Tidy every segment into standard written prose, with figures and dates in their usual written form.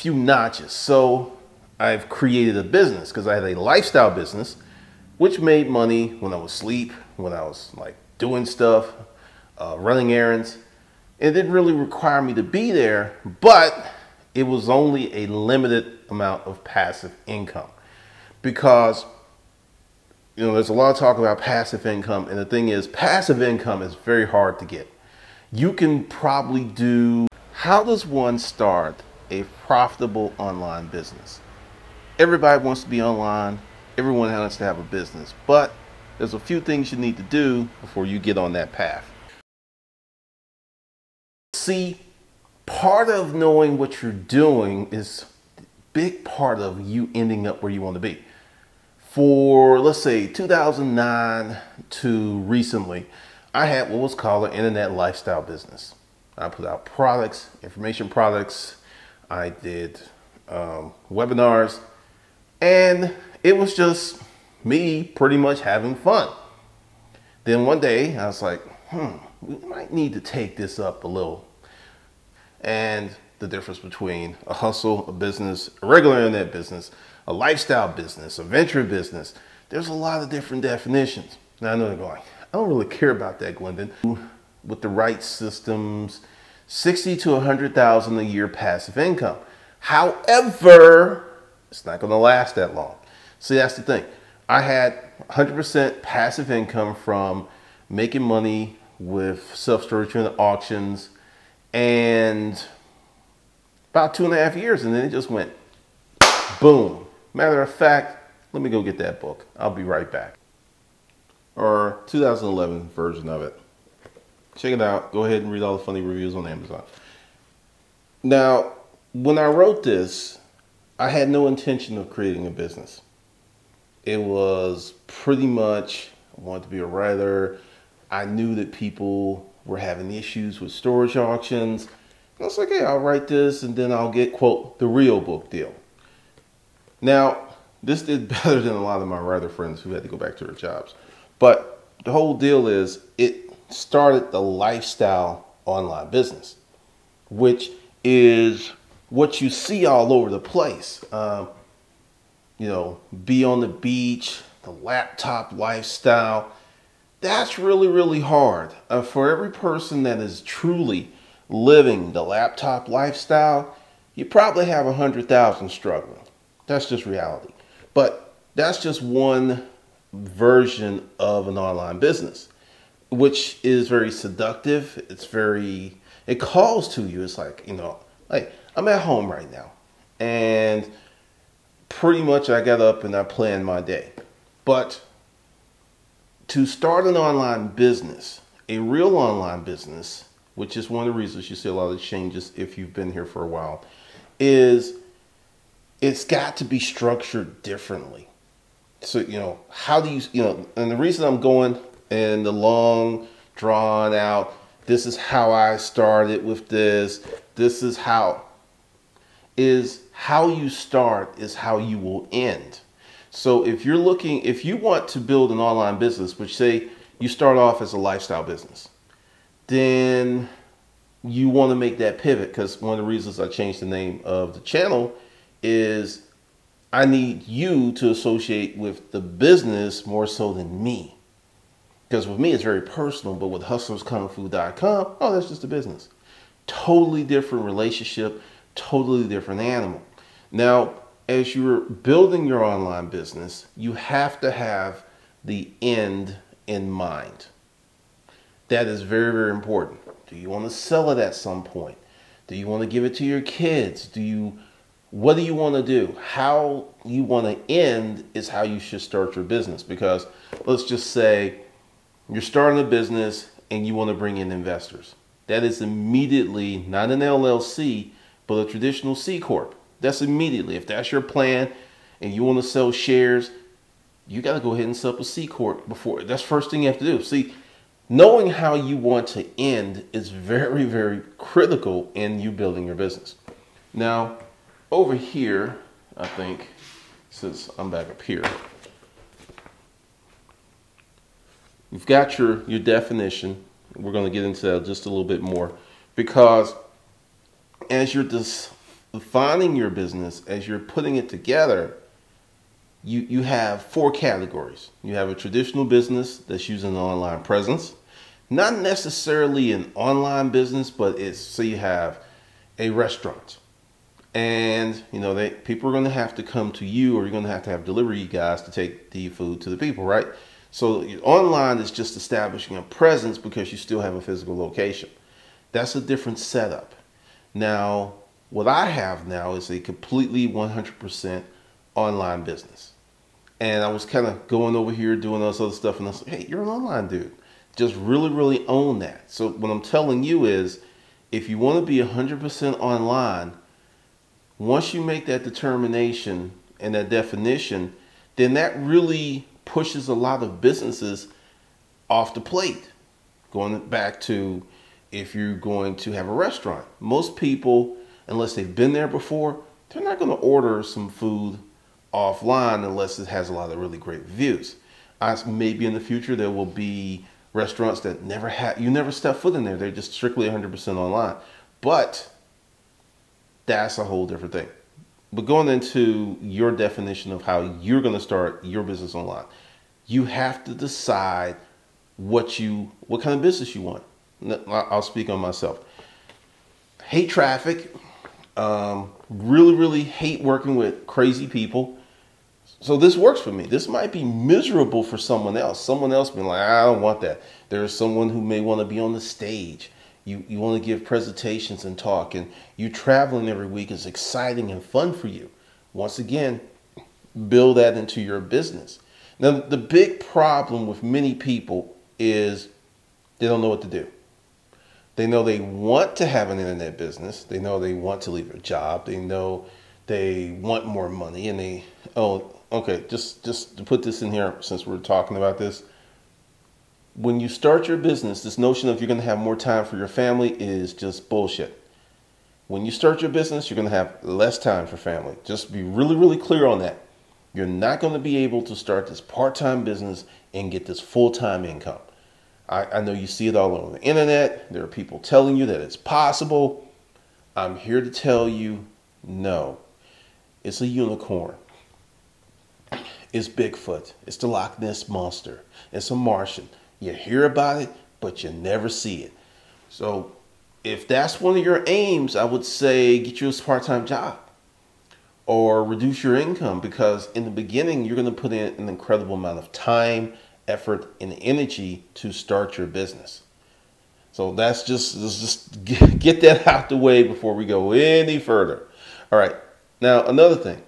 few notches. So I've created a business because I had a lifestyle business which made money when I was asleep, when I was like doing stuff, running errands. It didn't really require me to be there, but it was only a limited amount of passive income because, you know, there's a lot of talk about passive income. And the thing is, passive income is very hard to get. You can probably do, how does one start a profitable online business? Everybody wants to be online. Everyone wants to have a business, but there's a few things you need to do before you get on that path. See, part of knowing what you're doing is a big part of you ending up where you want to be. For, let's say, 2009 to recently, I had what was called an internet lifestyle business. I put out products, information products. I did webinars, and it was just me pretty much having fun. Then one day I was like, we might need to take this up a little. And the difference between a hustle, a business, a regular internet business, a lifestyle business, a venture business, there's a lot of different definitions. Now I know they're going, I don't really care about that, Glendon. With the right systems, 60 to 100,000 a year passive income. However, it's not going to last that long. See, that's the thing. I had 100% passive income from making money with self-storage unit auctions, and about 2.5 years, and then it just went boom. Matter of fact, let me go get that book. I'll be right back. Or 2011 version of it. Check it out. Go ahead and read all the funny reviews on Amazon. Now, when I wrote this, I had no intention of creating a business. It was pretty much, I wanted to be a writer. I knew that people were having issues with storage auctions. I was like, hey, I'll write this and then I'll get, quote, the real book deal. Now, this did better than a lot of my writer friends who had to go back to their jobs. But the whole deal is it started the lifestyle online business, which is what you see all over the place. You know, be on the beach, the laptop lifestyle. That's really, really hard. For every person that is truly living the laptop lifestyle, you probably have 100,000 struggling. That's just reality. But that's just one version of an online business, which is very seductive. It calls to you. It's like, you know, like I'm at home right now and pretty much I got up and I planned my day. But to start an online business, a real online business, which is one of the reasons you see a lot of changes if you've been here for a while, is it's got to be structured differently. So, you know, how do you know, and the reason I'm going in the long, drawn out, this is how I started with this, this is how you start is how you will end. So if you want to build an online business, which say you start off as a lifestyle business, then you want to make that pivot, because one of the reasons I changed the name of the channel is I need you to associate with the business more so than me. Because with me, it's very personal, but with hustlerskungfu.com, oh, that's just a business. Totally different relationship, totally different animal. Now, as you're building your online business, you have to have the end in mind. That is very, very important. Do you want to sell it at some point? Do you want to give it to your kids? What do you want to do? How you want to end is how you should start your business. Because let's just say you're starting a business and you want to bring in investors. That is immediately not an LLC, but a traditional C Corp. That's immediately. If that's your plan and you want to sell shares, you got to go ahead and set up a C Corp before. That's the first thing you have to do. See, knowing how you want to end is very, very critical in you building your business. Now, over here, I think, since I'm back up here, you've got your definition. We're going to get into that just a little bit more, because as you're defining your business, as you're putting it together, you have four categories. You have a traditional business that's using an online presence, not necessarily an online business, but it's, so you have a restaurant, and people are going to have to come to you, or you're going to have delivery guys to take the food to the people, right? So online is just establishing a presence because you still have a physical location. That's a different setup. Now, what I have now is a completely 100% online business. And I was kind of going over here doing all this other stuff, and I was like, hey, you're an online dude. Just really, really own that. So what I'm telling you is, if you want to be 100% online, once you make that determination and that definition, then that really pushes a lot of businesses off the plate. Going back to, if you're going to have a restaurant, most people, unless they've been there before, they're not going to order some food offline unless it has a lot of really great reviews. Maybe in the future there will be restaurants that you never step foot in there. They're just strictly 100% online. But that's a whole different thing. But going into your definition of how you're going to start your business online, you have to decide what kind of business you want. I'll speak on myself. Hate traffic. Really, really hate working with crazy people. So this works for me. This might be miserable for someone else. Someone else being like, I don't want that. There's someone who may want to be on the stage. You want to give presentations and talk, and you traveling every week is exciting and fun for you. Once again, build that into your business. Now, the big problem with many people is they don't know what to do. They know they want to have an internet business. They know they want to leave their job. They know they want more money, and okay, just to put this in here, since we're talking about this. When you start your business, this notion of you're going to have more time for your family is just bullshit. When you start your business, you're going to have less time for family. Just be really, really clear on that. You're not going to be able to start this part-time business and get this full-time income. I know you see it all over the internet. There are people telling you that it's possible. I'm here to tell you, no. It's a unicorn. It's Bigfoot. It's the Loch Ness Monster. It's a Martian. You hear about it, but you never see it. So if that's one of your aims, I would say get you a part-time job or reduce your income, because in the beginning, you're going to put in an incredible amount of time, effort, and energy to start your business. So let's just get that out the way before we go any further. All right. Now, another thing,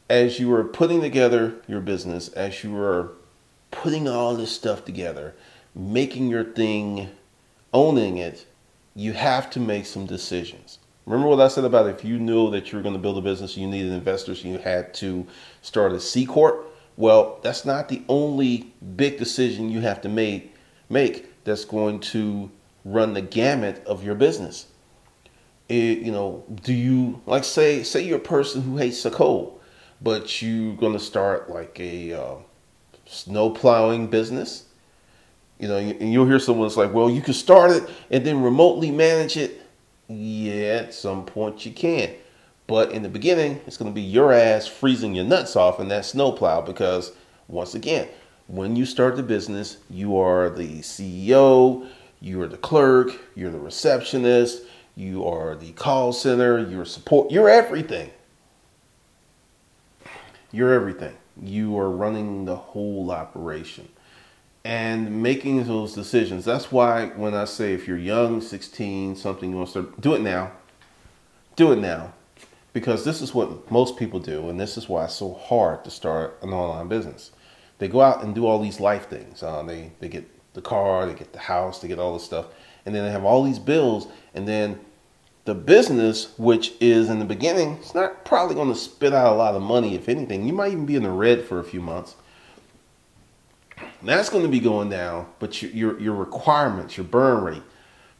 as you are putting together your business, as you are putting all this stuff together, making your thing, owning it, you have to make some decisions. Remember what I said about if you knew that you were going to build a business, you needed investors, you had to start a C Corp? Well, that's not the only big decision you have to make that's going to run the gamut of your business. Do you, like, say you're a person who hates the cold, but you're going to start like a snow plowing business, and you'll hear someone that's like, well, you can start it and then remotely manage it. Yeah, at some point you can. But in the beginning, it's going to be your ass freezing your nuts off in that snow plow, because once again, when you start the business, you are the CEO, you are the clerk, you're the receptionist, you are the call center, you're support, you're everything. You're everything. You are running the whole operation and making those decisions. That's why when I say, if you're young, 16, something, you want to start, do it now. Do it now. Because this is what most people do, and this is why it's so hard to start an online business. They go out and do all these life things. They get the car, they get the house, they get all this stuff, and then they have all these bills, and then the business, which is in the beginning, it's not probably going to spit out a lot of money. If anything, you might even be in the red for a few months. That's going to be going down, but your requirements, your burn rate,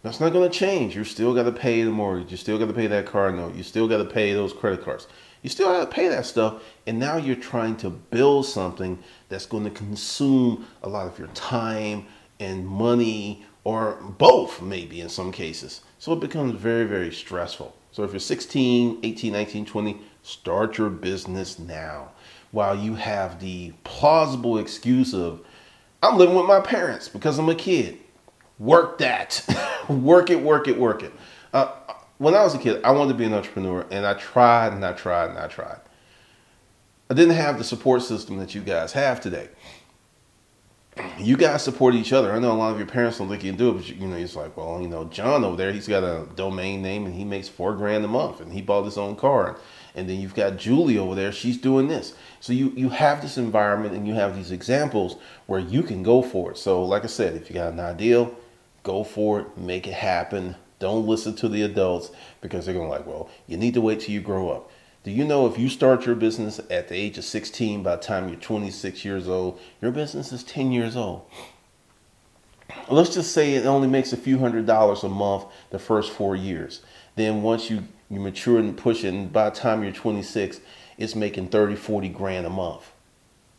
that's not going to change. You still got to pay the mortgage. You still got to pay that car note. You still got to pay those credit cards. You still got to pay that stuff. And now you're trying to build something that's going to consume a lot of your time and money, or both maybe in some cases. So it becomes very, very stressful. So if you're 16, 18, 19, 20, start your business now while you have the plausible excuse of, I'm living with my parents because I'm a kid. Work that. Work it, work it, work it. When I was a kid, I wanted to be an entrepreneur, and I tried and I tried and I tried. I didn't have the support system that you guys have today. You guys support each other. I know a lot of your parents don't think you can do it, but you know, it's like, well, you know, John over there, he's got a domain name and he makes $4,000 a month and he bought his own car. And then you've got Julie over there, she's doing this. So you have this environment and you have these examples where you can go for it. So like I said, if you got an ideal, go for it, make it happen. Don't listen to the adults because they're going to like, well, you need to wait till you grow up. Do you know if you start your business at the age of 16, by the time you're 26 years old, your business is 10 years old? Let's just say it only makes a few $100s a month the first 4 years. Then once you mature and push it, and by the time you're 26, it's making 30, 40 grand a month.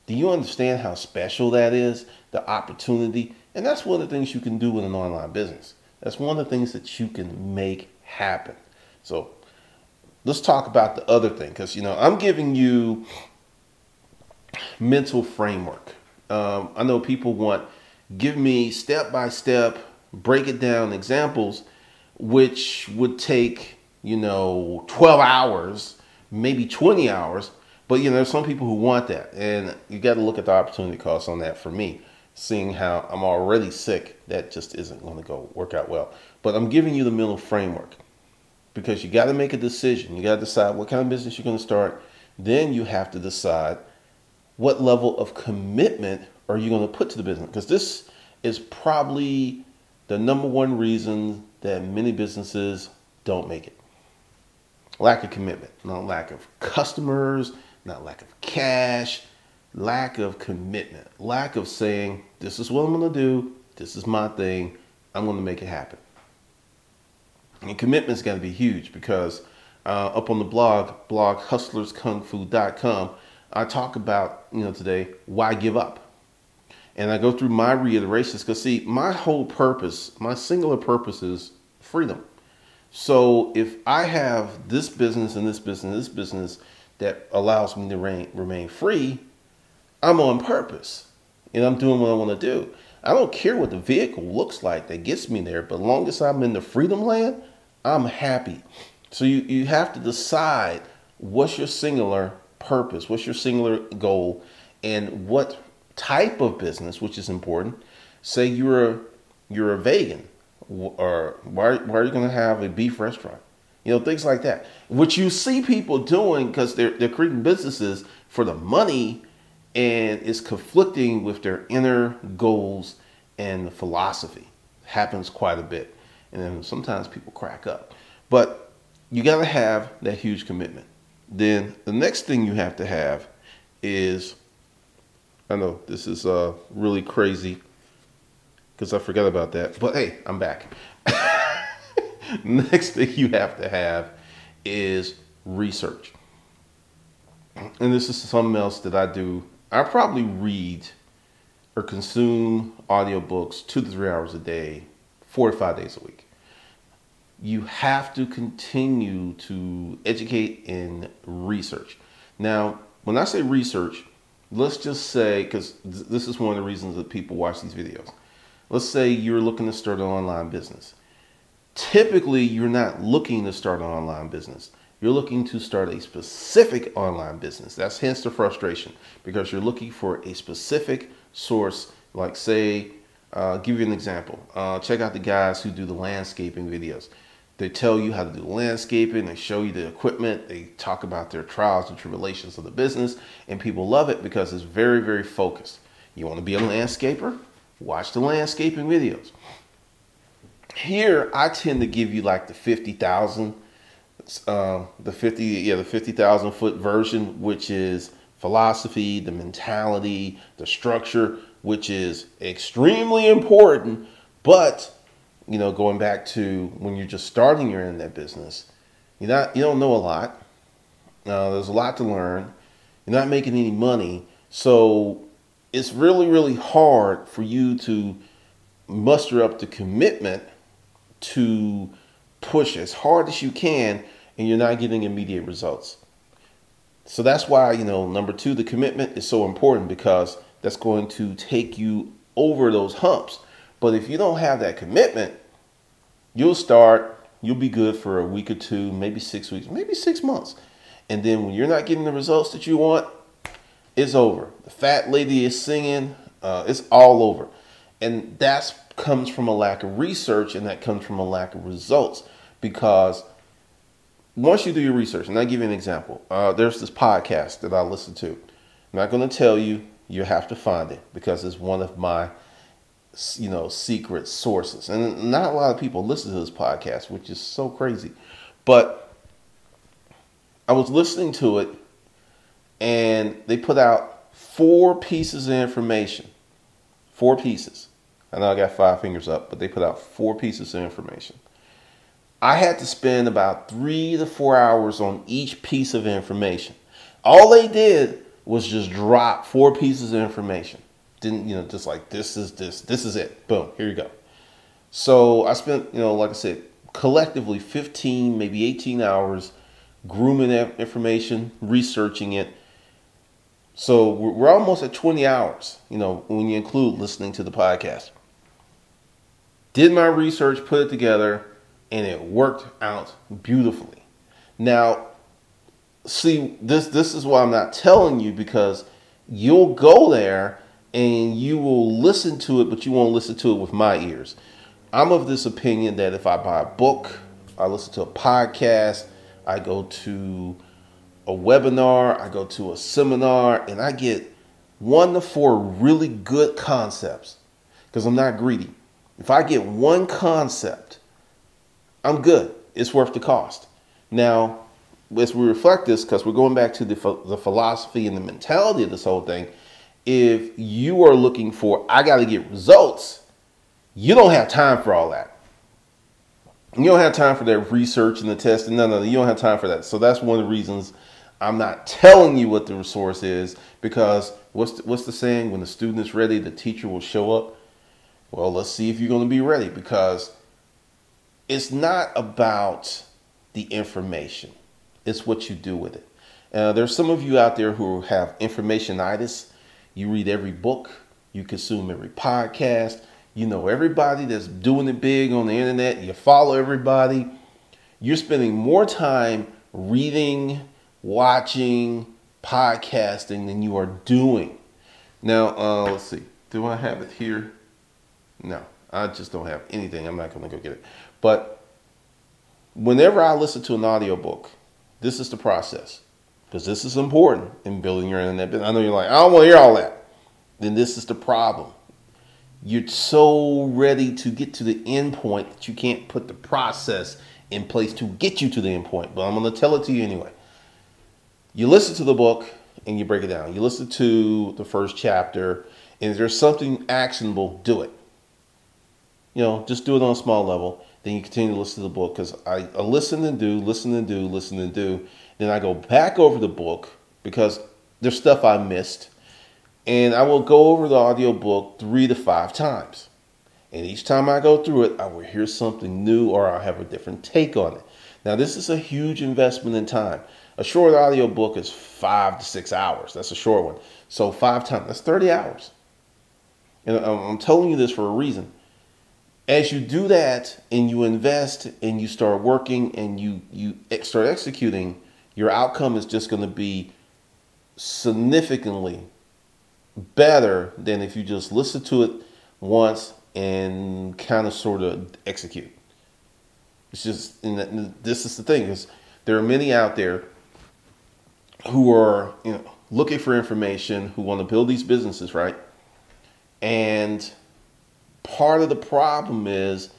Do you understand how special that is? The opportunity. And that's one of the things you can do with an online business. That's one of the things that you can make happen. So let's talk about the other thing, because, you know, I'm giving you mental framework. I know people want, give me step by step, break it down examples, which would take, you know, 12 hours, maybe 20 hours. But, you know, there's some people who want that. And you got to look at the opportunity cost on that for me, seeing how I'm already sick. That just isn't going to go work out well. But I'm giving you the mental framework, because you got to make a decision. You got to decide what kind of business you're going to start. Then you have to decide what level of commitment are you going to put to the business, because this is probably the #1 reason that many businesses don't make it. Lack of commitment, not lack of customers, not lack of cash, lack of commitment, lack of saying, this is what I'm going to do. This is my thing. I'm going to make it happen. And commitment's got to be huge, because up on the blog hustlerskungfu.com, I talk about, you know, today, why give up? And I go through my reiterations, because see, my whole purpose, my singular purpose is freedom. So if I have this business and this business and this business that allows me to remain free, I'm on purpose and I'm doing what I want to do. I don't care what the vehicle looks like that gets me there, but as long as I'm in the freedom land, I'm happy. So you have to decide what's your singular purpose, what's your singular goal, and what type of business, which is important. Say you're a vegan, or why are you going to have a beef restaurant? You know, things like that, which you see people doing because they're creating businesses for the money, and it's conflicting with their inner goals and the philosophy. Happens quite a bit. And then sometimes people crack up. But you got to have that huge commitment. Then the next thing you have to have is, I know this is really crazy because I forgot about that, but hey, I'm back. Next thing you have to have is research. And this is something else that I do. I probably read or consume audiobooks 2 to 3 hours a day, 4 to 5 days a week. You have to continue to educate and research. Now, when I say research, let's just say, because this is one of the reasons that people watch these videos. Let's say you're looking to start an online business. Typically, you're not looking to start an online business. You're looking to start a specific online business. That's hence the frustration, because you're looking for a specific source. Like, say, give you an example. Check out the guys who do the landscaping videos. They tell you how to do the landscaping. They show you the equipment. They talk about their trials and tribulations of the business, and people love it because it's very, very focused. You want to be a landscaper? Watch the landscaping videos. Here, I tend to give you like the 50,000, the 50,000 foot version, which is philosophy, the mentality, the structure, which is extremely important. But, you know, going back to when you're just starting your internet business, you don't know a lot. There's a lot to learn. You're not making any money. So it's really, really hard for you to muster up the commitment to push as hard as you can and you're not getting immediate results. So that's why, number two, the commitment is so important, because that's going to take you over those humps. But if you don't have that commitment, you'll be good for a week or two, maybe 6 weeks, maybe 6 months. And then when you're not getting the results that you want, it's over. The fat lady is singing, it's all over. And that comes from a lack of research, and that comes from a lack of results. Because once you do your research, and I'll give you an example. There's this podcast that I listen to. I'm not going to tell you. You have to find it, because it's one of my, secret sources. And not a lot of people listen to this podcast, which is so crazy. But I was listening to it, and they put out 4 pieces of information. 4 pieces. I know I got 5 fingers up, but they put out 4 pieces of information. I had to spend about 3 to 4 hours on each piece of information. All they did was just drop 4 pieces of information. Didn't, just like, this is it. Boom, here you go. So I spent, like I said, collectively 15, maybe 18 hours grooming that information, researching it. So we're almost at 20 hours, when you include listening to the podcast. Did my research, put it together, and it worked out beautifully. Now, see, this is why I'm not telling you, because you'll go there and you will listen to it, but you won't listen to it with my ears. I'm of this opinion that if I buy a book, I listen to a podcast, I go to a webinar, I go to a seminar, and I get 1 to 4 really good concepts, because I'm not greedy. If I get 1 concept, I'm good. It's worth the cost. Now, as we reflect this, because we're going back to the philosophy and the mentality of this whole thing, if you are looking for, I got to get results, you don't have time for all that. You don't have time for that research and the testing. No, you don't have time for that. So that's one of the reasons I'm not telling you what the resource is, because what's the saying? When the student is ready, the teacher will show up. Well, let's see if you're going to be ready, because it's not about the information. It's what you do with it. There's some of you out there who have informationitis. You read every book. You consume every podcast. You know everybody that's doing it big on the internet. You follow everybody. You're spending more time reading, watching, podcasting than you are doing. Now, let's see. Do I have it here? No, I just don't have anything. I'm not going to go get it. But whenever I listen to an audiobook, this is the process, because this is important in building your internet business. I know you're like, I don't want to hear all that. Then this is the problem. You're so ready to get to the end point that you can't put the process in place to get you to the end point. But I'm going to tell it to you anyway. You listen to the book and you break it down. You listen to the first chapter, and if there's something actionable, do it. Just do it on a small level. Then you continue to listen to the book, because I listen and do. Then I go back over the book, because there's stuff I missed. And I will go over the audiobook 3 to 5 times. And each time I go through it, I will hear something new, or I'll have a different take on it. Now, this is a huge investment in time. A short audiobook is 5 to 6 hours. That's a short one. So 5 times, that's 30 hours. And I'm telling you this for a reason. As you do that and you invest and you start working and you start executing, your outcome is just going to be significantly better than if you just listen to it once and kind of sort of execute. It's just, and this is the thing, is there are many out there who are looking for information, who want to build these businesses, right? And part of the problem is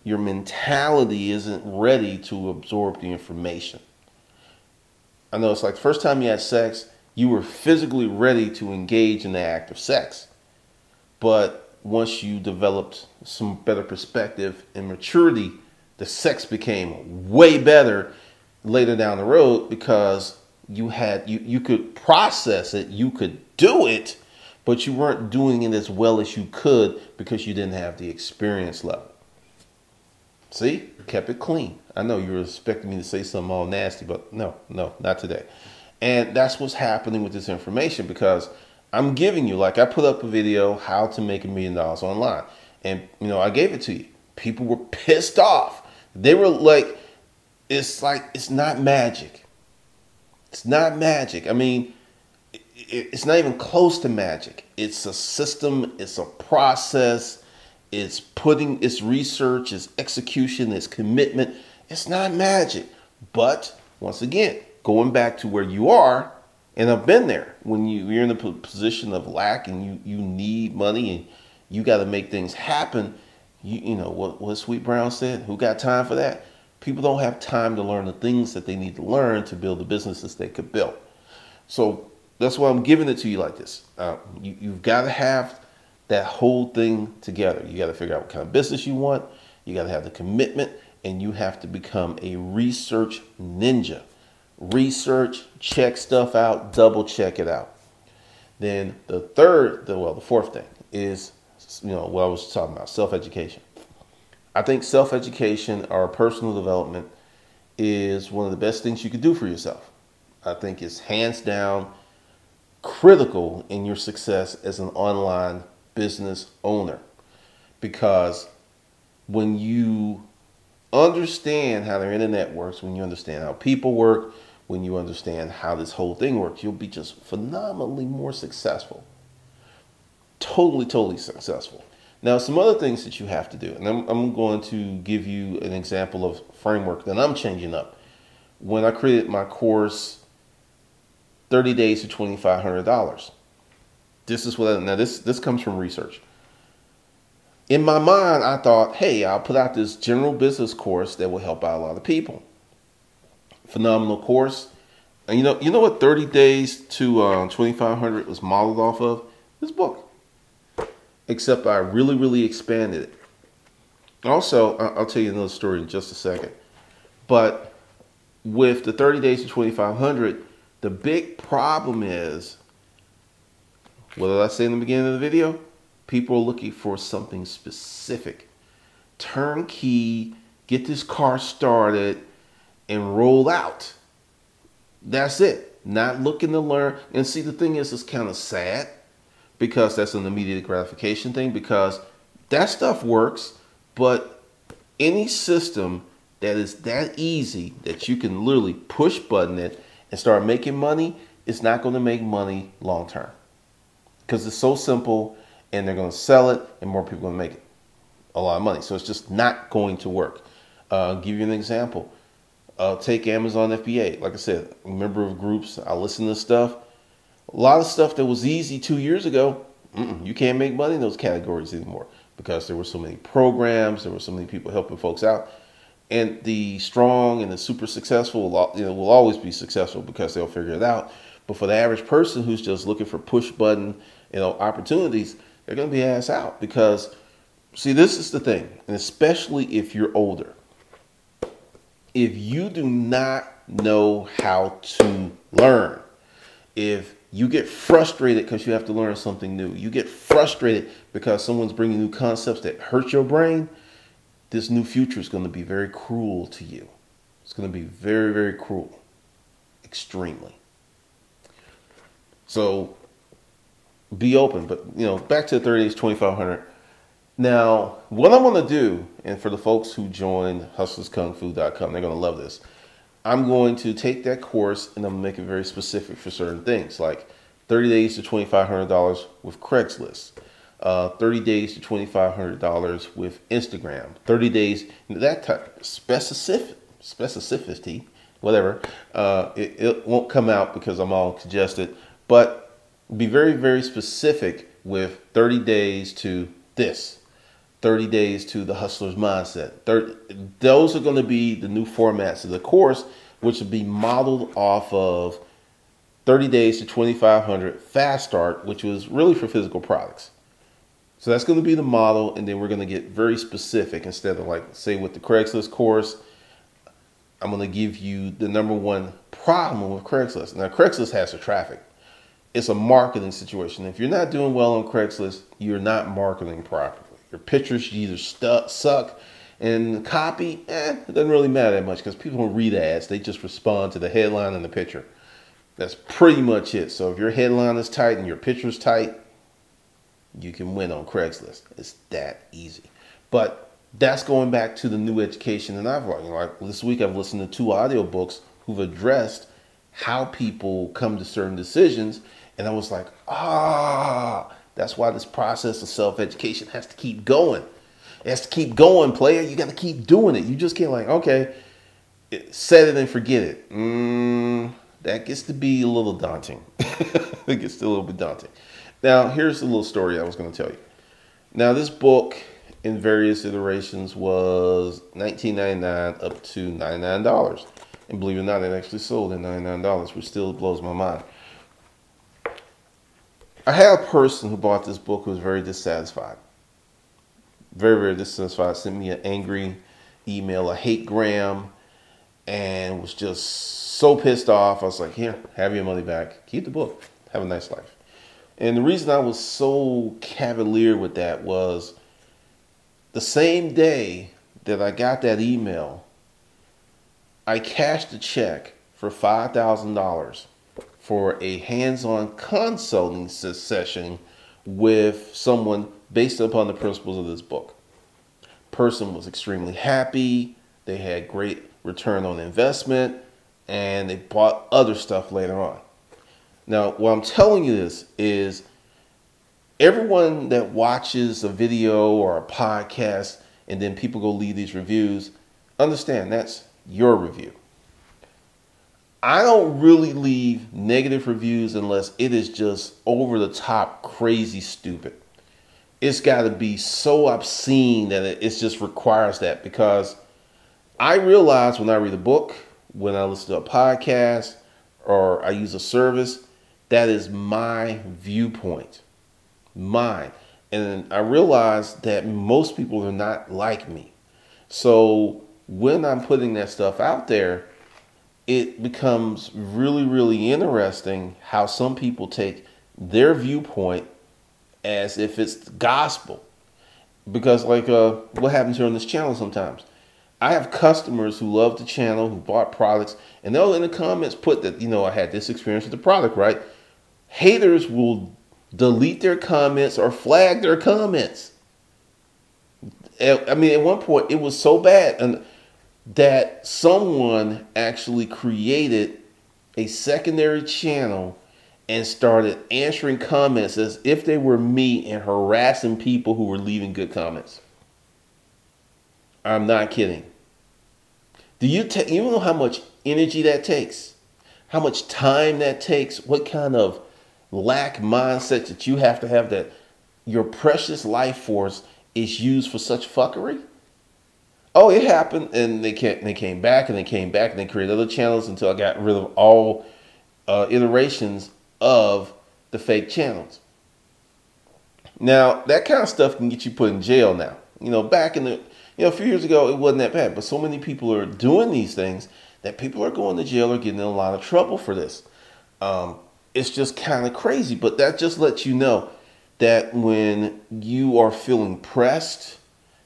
your mentality isn't ready to absorb the information. I know it's like the first time you had sex, you were physically ready to engage in the act of sex. But once you developed some better perspective and maturity, the sex became way better later down the road, because you could process it, you could do it, but you weren't doing it as well as you could because you didn't have the experience level. See, kept it clean. I know you were expecting me to say something all nasty, but no, not today. And that's what's happening with this information, because I'm giving you, like I put up a video, how to make $1 million online. And, I gave it to you. People were pissed off. They were like, it's not magic. It's not magic. I mean, it's not even close to magic. It's a system. It's a process. It's research, it's execution, it's commitment. It's not magic. But once again, going back to where you are, and I've been there, when you're in a position of lack and you need money and you got to make things happen, you know what Sweet Brown said, who got time for that? People don't have time to learn the things that they need to learn to build the businesses they could build. So that's why I'm giving it to you like this. You've got to have that whole thing together. You got to figure out what kind of business you want. You got to have the commitment, and you have to become a research ninja. Research, check stuff out, double check it out. Then the fourth thing is, what I was talking about, self-education. I think self-education or personal development is one of the best things you can do for yourself. I think it's hands down critical in your success as an online business owner, because when you understand how the internet works, when you understand how people work, when you understand how this whole thing works, you'll be just phenomenally more successful. Totally successful. Now, some other things that you have to do, and I'm going to give you an example of framework that I'm changing up. When I created my course, 30 Days to $2,500. This is what this comes from research. In my mind, I thought, hey, I'll put out this general business course that will help out a lot of people. Phenomenal course. And you know what 30 Days to $2,500 was modeled off of? This book. Except I really expanded it. Also, I'll tell you another story in just a second. But with the 30 Days to $2,500, the big problem is, what did I say in the beginning of the video? People are looking for something specific. Turnkey, get this car started and roll out. That's it. Not looking to learn. And see, the thing is, it's kind of sad, because that's an immediate gratification thing, because that stuff works, but any system that is that easy that you can literally push button it and start making money, it's not going to make money long term. Because it's so simple, and they're going to sell it, and more people are going to make it a lot of money. So it's just not going to work. I'll give you an example. Take Amazon FBA. Like I said, a member of groups, I listen to stuff. A lot of stuff that was easy 2 years ago, you can't make money in those categories anymore, because there were so many programs, there were so many people helping folks out. And the strong and the super successful will always be successful, because they'll figure it out. But for the average person who's just looking for push button opportunities, they're going to be ass out, because, see, this is the thing, and especially if you're older. If you do not know how to learn, if you get frustrated because you have to learn something new, you get frustrated because someone's bringing new concepts that hurt your brain, this new future is going to be very cruel to you. It's going to be very cruel. Extremely. So be open. But, back to the 30 Days, 2,500. Now, what I'm going to do, and for the folks who join hustlerskungfu.com, they're going to love this. I'm going to take that course and I'm going to make it very specific for certain things, like 30 days to $2,500 with Craigslist, 30 days to $2,500 with Instagram, 30 days, that type of specificity, whatever. It won't come out because I'm all congested, but be very specific with 30 days to this, 30 days to the hustler's mindset. Those are going to be the new formats of the course, which will be modeled off of 30 days to 2,500 fast start, which was really for physical products. So that's going to be the model. And then we're going to get very specific. Instead of, like, say with the Craigslist course, I'm going to give you the #1 problem with Craigslist. Now, Craigslist has the traffic. It's a marketing situation. If you're not doing well on Craigslist, you're not marketing properly. Your pictures either suck, And the copy, it doesn't really matter that much because people don't read ads. They just respond to the headline and the picture. That's pretty much it. So if your headline is tight and your picture is tight, you can win on Craigslist. It's that easy. But that's going back to the new education that I've learned. Like this week, I've listened to 2 audiobooks who've addressed how people come to certain decisions. And I was like, that's why this process of self-education has to keep going. It has to keep going, player. You got to keep doing it. You just can't like, okay, set it and forget it. That gets to be a little daunting. It gets a little bit daunting. Now, here's a little story I was going to tell you. Now, this book in various iterations was $19.99 up to $99. And believe it or not, it actually sold at $99, which still blows my mind. I had a person who bought this book who was very dissatisfied. Very, very dissatisfied. Sent me an angry email, a hate-gram, and was just so pissed off. I was like, here, have your money back. Keep the book. Have a nice life. And the reason I was so cavalier with that was the same day that I got that email, I cashed a check for $5,000 for a hands-on consulting session with someone based upon the principles of this book. Person was extremely happy. They had great return on investment, and they bought other stuff later on. Now, what I'm telling you this is everyone that watches a video or a podcast and then people go leave these reviews, understand that's your review. I don't really leave negative reviews unless it is just over the top, crazy, stupid. It's got to be so obscene that it just requires that, because I realize when I read a book, when I listen to a podcast, or I use a service, that is my viewpoint, mine. And I realize that most people are not like me. So when I'm putting that stuff out there, it becomes really, really interesting how some people take their viewpoint as if it's the gospel. Because like what happens here on this channel sometimes, I have customers who love the channel, who bought products, and they'll in the comments put that, I had this experience with the product, right? Haters will delete their comments or flag their comments. I mean, at one point it was so bad that someone actually created a secondary channel and started answering comments as if they were me and harassing people who were leaving good comments. I'm not kidding. Do you know how much energy that takes? How much time that takes? What kind of lack mindset that you have to have that your precious life force is used for such fuckery? Oh, it happened, and they came back, and they came back, and they created other channels until I got rid of all iterations of the fake channels. Now, that kind of stuff can get you put in jail now. Back in the, a few years ago, it wasn't that bad, but so many people are doing these things that people are going to jail or getting in a lot of trouble for this. It's just kind of crazy, but that just lets you know that when you are feeling pressed,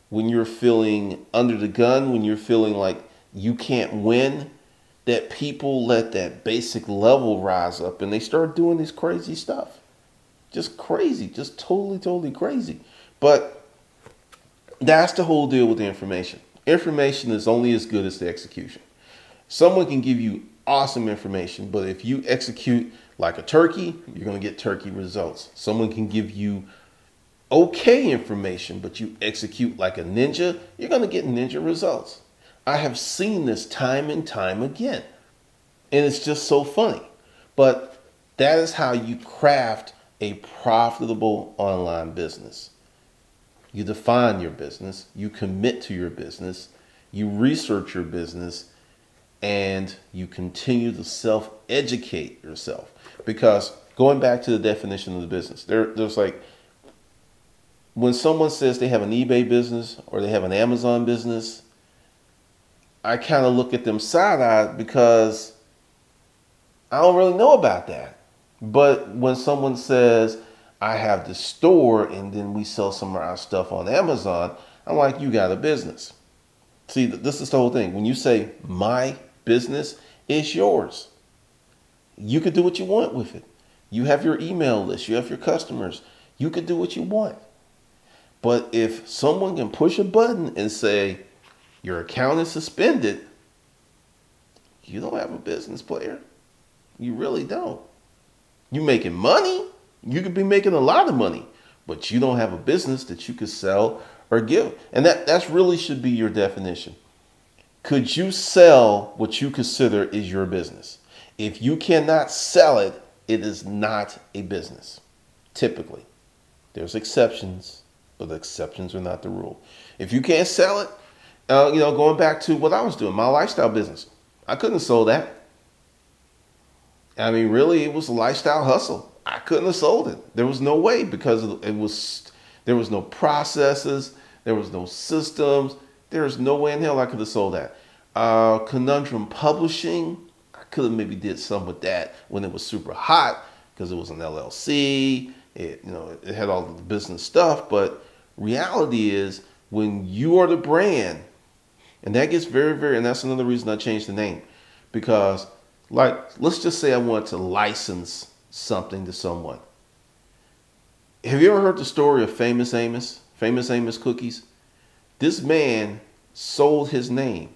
when you're feeling under the gun, when you're feeling like you can't win, that people let that basic level rise up and they start doing this crazy stuff. Just crazy, just totally crazy. But that's the whole deal with the information. Information is only as good as the execution. Someone can give you awesome information, but if you execute like a turkey, you're going to get turkey results. Someone can give you okay information, but you execute like a ninja, you're going to get ninja results. I have seen this time and time again, and it's just so funny. But that is how you craft a profitable online business. You define your business, you commit to your business, you research your business, and you continue to self-educate yourself. Because going back to the definition of the business, there's like, when someone says they have an eBay business or they have an Amazon business, I kind of look at them side-eyed because I don't really know about that. But when someone says, I have the store and then we sell some of our stuff on Amazon, I'm like, you got a business. See, this is the whole thing. When you say my business, it's yours. You can do what you want with it. You have your email list. You have your customers. You can do what you want. But if someone can push a button and say your account is suspended, you don't have a business, player. You really don't. You making money. You could be making a lot of money, but you don't have a business that you could sell or give. And that's really should be your definition. Could you sell what you consider is your business? If you cannot sell it, it is not a business. Typically, there's exceptions, but the exceptions are not the rule. If you can't sell it, going back to what I was doing, my lifestyle business, I couldn't have sold that. I mean, really, it was a lifestyle hustle. I couldn't have sold it. There was no way, because there was no processes, there was no systems. There is no way in hell I could have sold that. Conundrum Publishing, I could have maybe did some with that when it was super hot, because it was an LLC. It had all the business stuff. But reality is, when you are the brand, and that gets very, very, and that's another reason I changed the name, because let's just say I want to license something to someone. Have you ever heard the story of Famous Amos? Famous Amos Cookies? This man sold his name.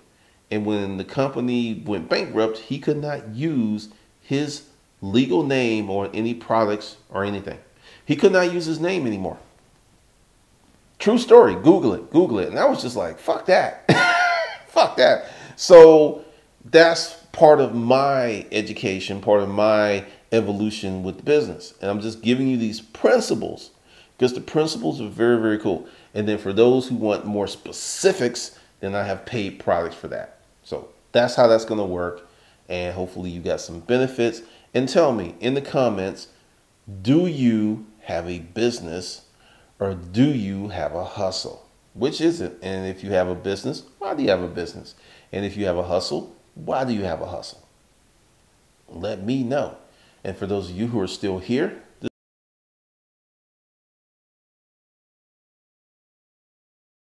And when the company went bankrupt, he could not use his legal name on any products or anything. He could not use his name anymore. True story. Google it. Google it. And I was just like, fuck that. Fuck that. So that's part of my education, part of my evolution with the business. And I'm just giving you these principles, because the principles are very, very cool. And then for those who want more specifics, then I have paid products for that. So that's how that's going to work. And hopefully you got some benefits. And tell me in the comments, do you have a business or do you have a hustle? Which is it? And if you have a business, why do you have a business? And if you have a hustle, why do you have a hustle? Let me know. And for those of you who are still here,